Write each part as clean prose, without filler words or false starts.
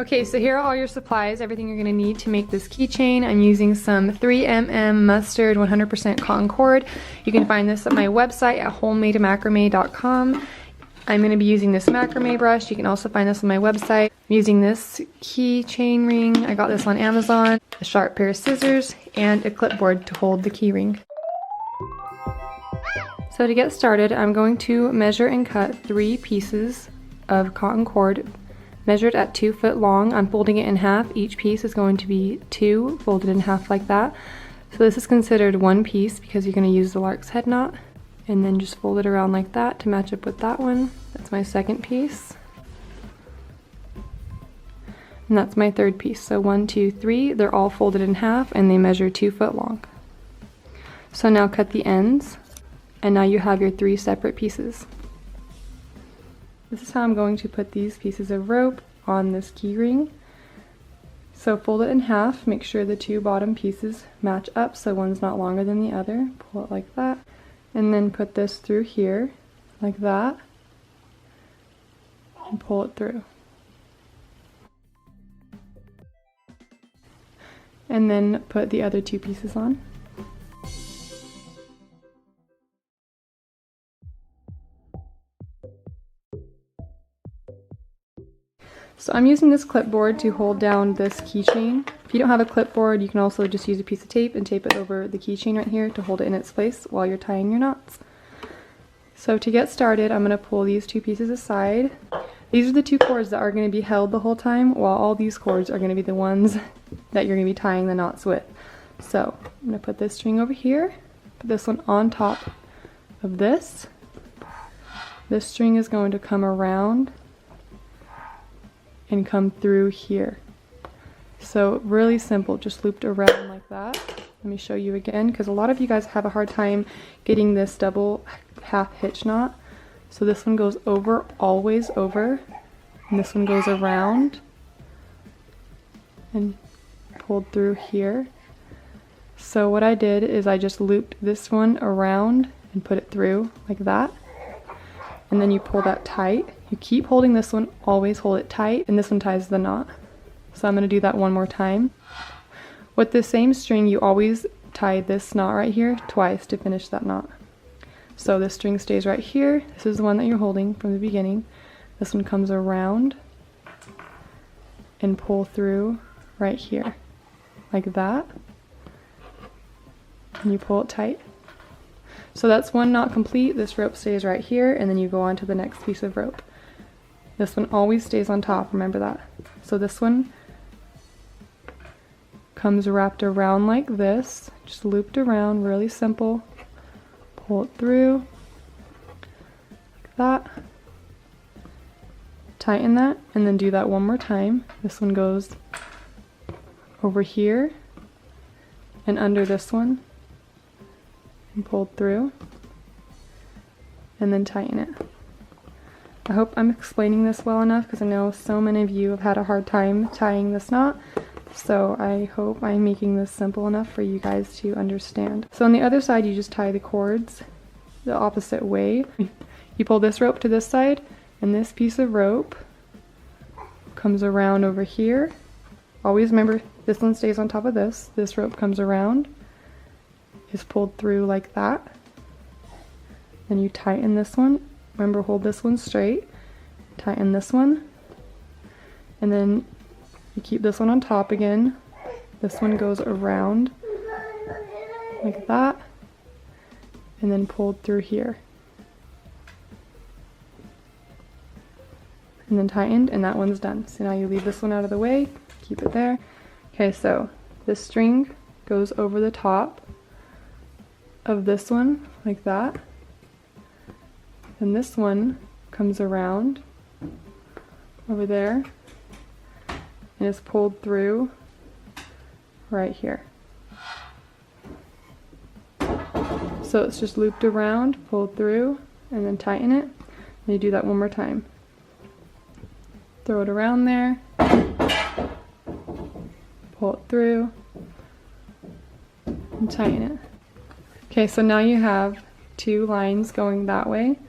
Okay, so here are all your supplies, everything you're gonna need to make this keychain. I'm using some 3mm mustard 100% cotton cord. You can find this at my website at homemademacrame.com. I'm gonna be using this macrame brush. You can also find this on my website. I'm using this keychain ring. I got this on Amazon. A sharp pair of scissors and a clipboard to hold the key ring. So to get started, I'm going to measure and cut 3 pieces of cotton cord measured at 2 foot long. I'm folding it in half. Each piece is going to be 2 folded in half like that. So this is considered 1 piece because you're going to use the lark's head knot, and then just fold it around like that to match up with that one. That's my second piece. And that's my third piece. So 1, 2, 3, they're all folded in half and they measure 2 foot long. So now cut the ends, and now you have your 3 separate pieces. This is how I'm going to put these pieces of rope on this key ring. So fold it in half, make sure the 2 bottom pieces match up so one's not longer than the other. Pull it like that, and then put this through here like that and pull it through. And then put the other 2 pieces on. So I'm using this clipboard to hold down this keychain. If you don't have a clipboard, you can also just use a piece of tape and tape it over the keychain right here to hold it in its place while you're tying your knots. So to get started, I'm going to pull these 2 pieces aside. These are the 2 cords that are going to be held the whole time, while all these cords are going to be the ones that you're going to be tying the knots with. So I'm going to put this string over here, put this one on top of this. This string is going to come around and come through here. So really simple, just looped around like that. Let me show you again, because a lot of you guys have a hard time getting this double half hitch knot. So this one goes over, always over, and this one goes around and pulled through here. So what I did is I just looped this one around and put it through like that, and then you pull that tight. You keep holding this one, always hold it tight, and this one ties the knot. So I'm going to do that one more time. With the same string, you always tie this knot right here twice to finish that knot. So this string stays right here. This is the one that you're holding from the beginning. This one comes around and pull through right here, like that. And you pull it tight. So that's one knot complete. This rope stays right here, and then you go on to the next piece of rope. This one always stays on top, remember that. So this one comes wrapped around like this, just looped around, really simple. Pull it through, like that. Tighten that, and then do that one more time. This one goes over here and under this one, and pulled through, and then tighten it. I hope I'm explaining this well enough, because I know so many of you have had a hard time tying this knot. So I hope I'm making this simple enough for you guys to understand. So on the other side, you just tie the cords the opposite way. You pull this rope to this side, and this piece of rope comes around over here. Always remember, this one stays on top of this. This rope comes around, is pulled through like that. Then you tighten this one. Remember, hold this one straight, tighten this one, and then you keep this one on top again. This one goes around like that, and then pulled through here. And then tightened, and that one's done. So now you leave this one out of the way, keep it there. Okay, so this string goes over the top of this one like that. And this one comes around over there and is pulled through right here. So it's just looped around, pulled through, and then tighten it. And you do that one more time. Throw it around there, pull it through, and tighten it. Okay, so now you have 2 lines going that way.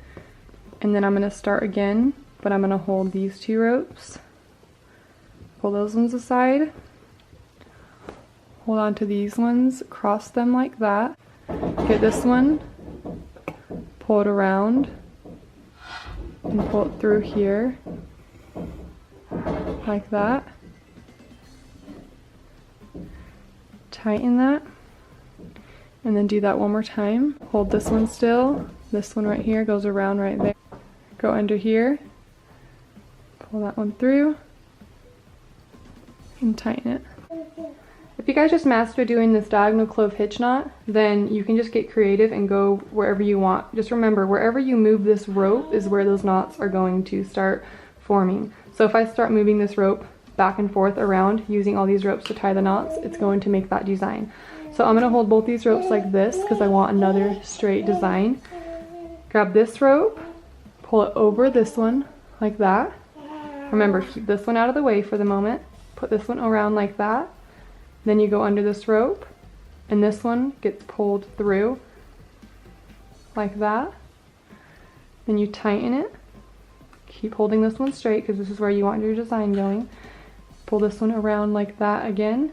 And then I'm going to start again, but I'm going to hold these 2 ropes Pull those ones aside. Hold on to these ones, cross them like that. Get this one, pull it around, and pull it through here, like that. Tighten that, and then do that one more time. Hold this one still. This one right here goes around right there. Go under here, pull that one through, and tighten it. If you guys just master doing this diagonal clove hitch knot, then you can just get creative and go wherever you want. Just remember, wherever you move this rope is where those knots are going to start forming. So if I start moving this rope back and forth around using all these ropes to tie the knots, it's going to make that design. So I'm going to hold both these ropes like this because I want another straight design. Grab this rope, pull it over this one like that. Remember, keep this one out of the way for the moment. Put this one around like that. Then you go under this rope, and this one gets pulled through like that. Then you tighten it. Keep holding this one straight because this is where you want your design going. Pull this one around like that again,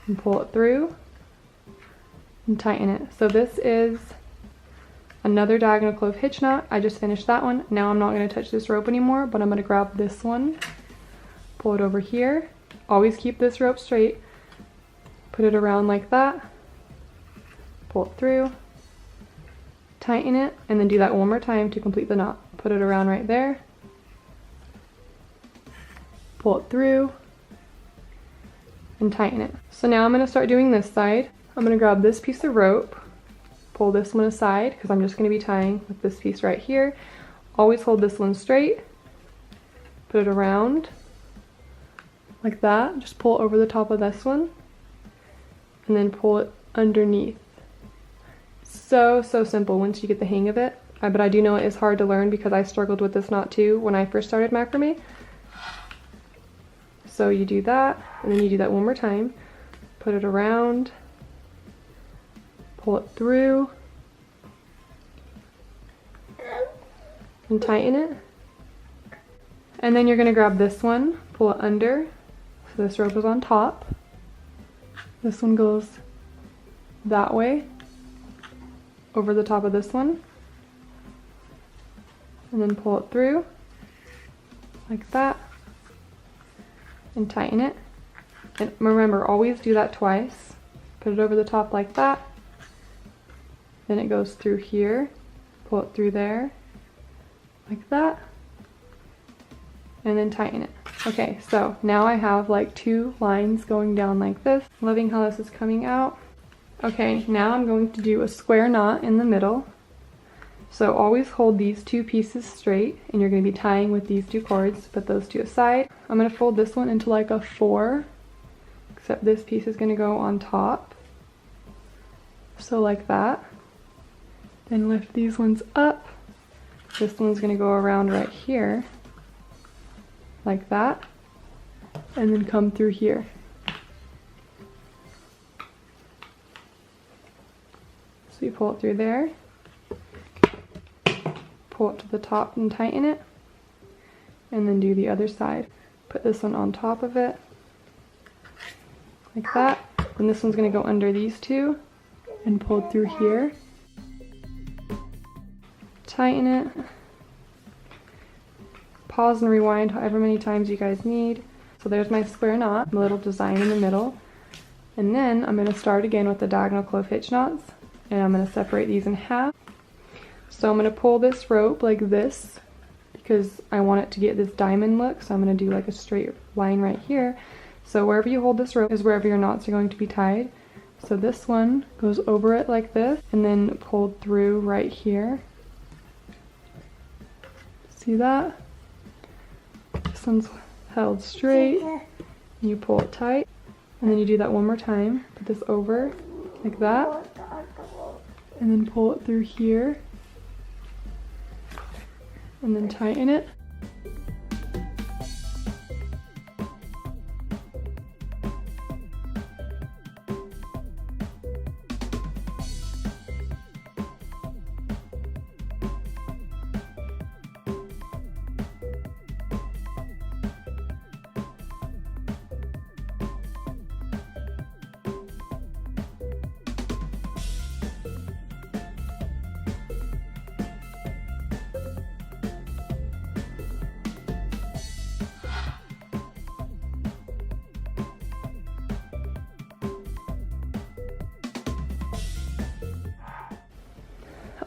and pull it through, and tighten it. So this is another diagonal clove hitch knot. I just finished that one. Now I'm not going to touch this rope anymore, but I'm going to grab this one, pull it over here. Always keep this rope straight, put it around like that, pull it through, tighten it, and then do that one more time to complete the knot. Put it around right there, pull it through, and tighten it. So now I'm going to start doing this side. I'm going to grab this piece of rope, pull this one aside because I'm just going to be tying with this piece right here. Always hold this one straight, put it around like that. Just pull over the top of this one and then pull it underneath. So simple once you get the hang of it. But I do know it is hard to learn because I struggled with this knot too when I first started macrame. So you do that, and then you do that one more time. Put it around, pull it through, and tighten it. And then you're going to grab this one, pull it under. So this rope is on top. This one goes that way, over the top of this one. And then pull it through, like that, and tighten it. And remember, always do that twice. Put it over the top like that. Then it goes through here, pull it through there, like that, and then tighten it. Okay, so now I have like 2 lines going down like this. Loving how this is coming out. Okay, now I'm going to do a square knot in the middle. So always hold these 2 pieces straight, and you're going to be tying with these 2 cords. Put those 2 aside. I'm going to fold this one into like a 4, except this piece is going to go on top. So like that. Then lift these ones up. This one's going to go around right here, like that, and then come through here. So you pull it through there, pull it to the top and tighten it, and then do the other side. Put this one on top of it, like that, and this one's going to go under these 2 and pull it through here. Tighten it. Pause and rewind however many times you guys need. So there's my square knot, my little design in the middle. And then I'm going to start again with the diagonal clove hitch knots, and I'm going to separate these in half. So I'm going to pull this rope like this because I want it to get this diamond look. So I'm going to do like a straight line right here. So wherever you hold this rope is wherever your knots are going to be tied. So this one goes over it like this and then pulled through right here. See that? This one's held straight, and you pull it tight, and then you do that one more time. Put this over like that, and then pull it through here, and then tighten it.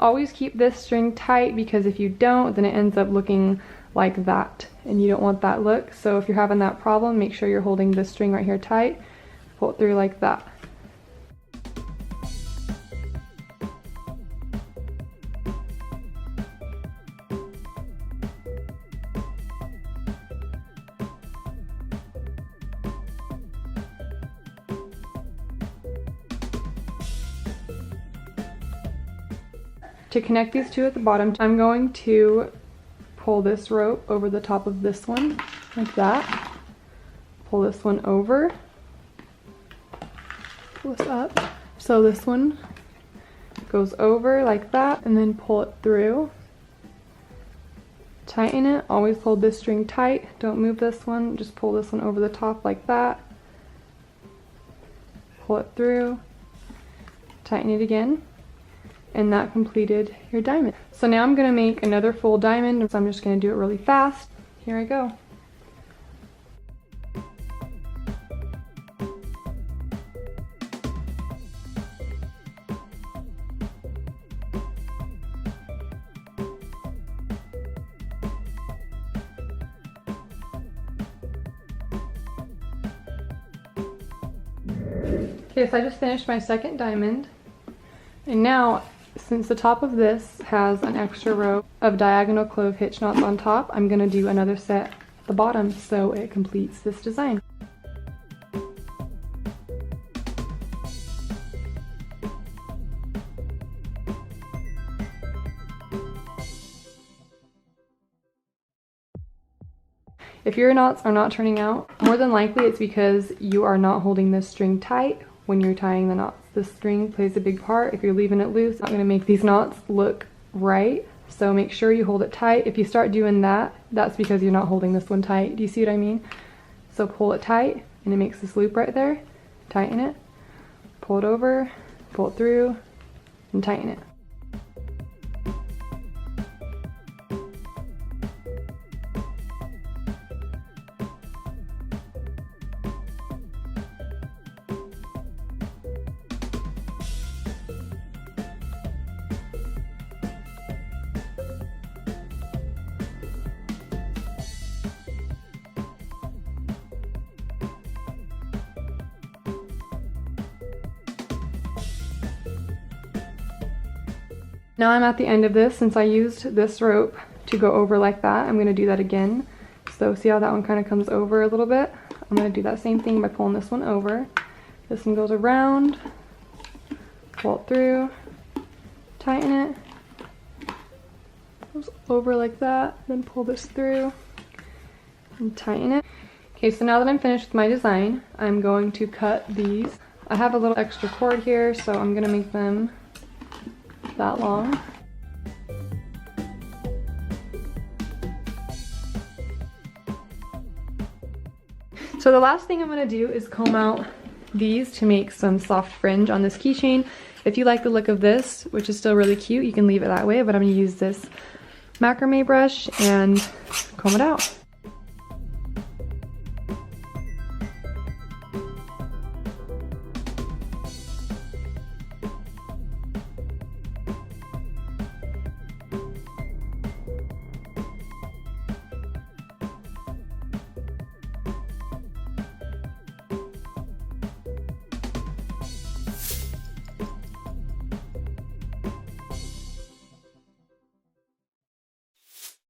always keep this string tight, because if you don't, then it ends up looking like that, and you don't want that look. So if you're having that problem, make sure you're holding this string right here tight, pull it through like that. To connect these two at the bottom, I'm going to pull this rope over the top of this one, like that. Pull this one over. Pull this up. So this one goes over like that, and then pull it through. Tighten it. Always hold this string tight. Don't move this one. Just pull this one over the top like that. Pull it through. Tighten it again. And that completed your diamond. So now I'm gonna make another full diamond, so I'm just gonna do it really fast. Here I go. Okay, so I just finished my second diamond, and now, since the top of this has an extra row of diagonal clove hitch knots on top, I'm going to do another set at the bottom so it completes this design. If your knots are not turning out, more than likely it's because you are not holding this string tight when you're tying the knots. The string plays a big part. If you're leaving it loose, it's not going to make these knots look right. So make sure you hold it tight. If you start doing that, that's because you're not holding this one tight. Do you see what I mean? So pull it tight, and it makes this loop right there. Tighten it, pull it over, pull it through, and tighten it. Now I'm at the end of this. Since I used this rope to go over like that, I'm going to do that again. So see how that one kind of comes over a little bit? I'm going to do that same thing by pulling this one over. This one goes around, pull it through, tighten it, goes over like that, then pull this through and tighten it. Okay, so now that I'm finished with my design, I'm going to cut these. I have a little extra cord here, so I'm going to make them that long. So the last thing I'm going to do is comb out these to make some soft fringe on this keychain. If you like the look of this, which is still really cute, you can leave it that way, but I'm going to use this macrame brush and comb it out.